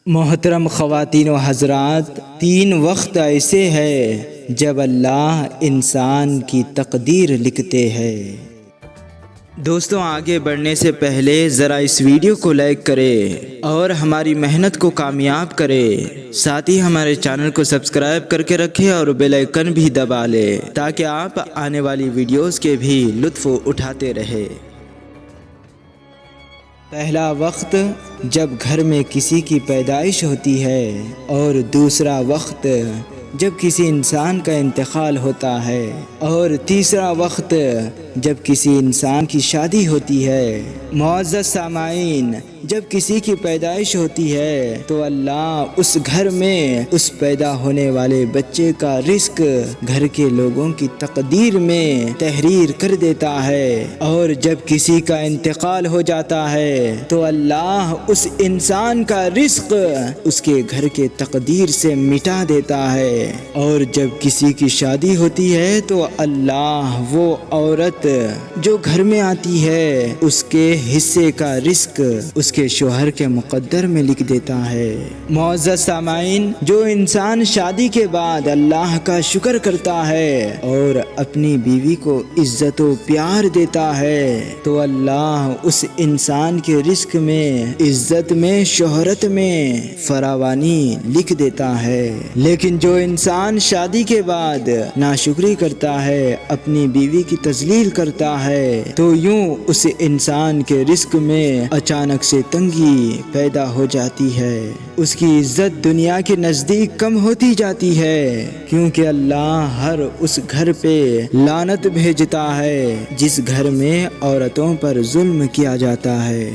محترم خواتین و حضرات، 3 وقت ایسے ہیں جب اللہ انسان کی تقدیر لکھتے ہیں۔ دوستوں، آگے بڑھنے سے پہلے ذرا اس ویڈیو کو لائک کریں اور ہماری محنت کو کامیاب کریں۔ ساتھ ہی ہمارے چینل کو سبسکرائب کر کے رکھیں اور بیل آئیکن بھی دبا لیں تاکہ آپ آنے والی ویڈیوز کے بھی لطف اٹھاتے رہیں۔ پہلا وقت جب گھر میں کسی کی پیدائش ہوتی ہے، اور دوسرا وقت جب کسی انسان کا انتقال ہوتا ہے، اور تیسرا وقت جب کسی انسان کی شادی ہوتی ہے۔ معزز سامعین، جب کسی کی پیدائش ہوتی ہے تو اللہ اس گھر میں اس پیدا ہونے والے بچے کا رزق گھر کے لوگوں کی تقدیر میں تحریر کر دیتا ہے، اور جب کسی کا انتقال ہو جاتا ہے تو اللہ اس انسان کا رزق اس کے گھر کے تقدیر سے مٹا دیتا ہے، اور جب کسی کی شادی ہوتی ہے تو اللہ وہ عورت جو گھر میں آتی ہے اس کے حصے کا رزق اس کے شوہر کے مقدر میں لکھ دیتا ہے۔ معزز سامعین، جو انسان شادی کے بعد اللہ کا شکر کرتا ہے اور اپنی بیوی کو عزت و پیار دیتا ہے تو اللہ اس انسان کے رزق میں، عزت میں، شہرت میں فراوانی لکھ دیتا ہے۔ لیکن جو انسان شادی کے بعد ناشکری کرتا ہے، اپنی بیوی کی تذلیل کرتا ہے، تو یوں اس انسان کے رزق میں اچانک سے تنگی پیدا ہو جاتی ہے۔ اس کی عزت دنیا کے نزدیک کم ہوتی جاتی ہے، کیونکہ اللہ ہر اس گھر پہ لعنت بھیجتا ہے جس گھر میں عورتوں پر ظلم کیا جاتا ہے۔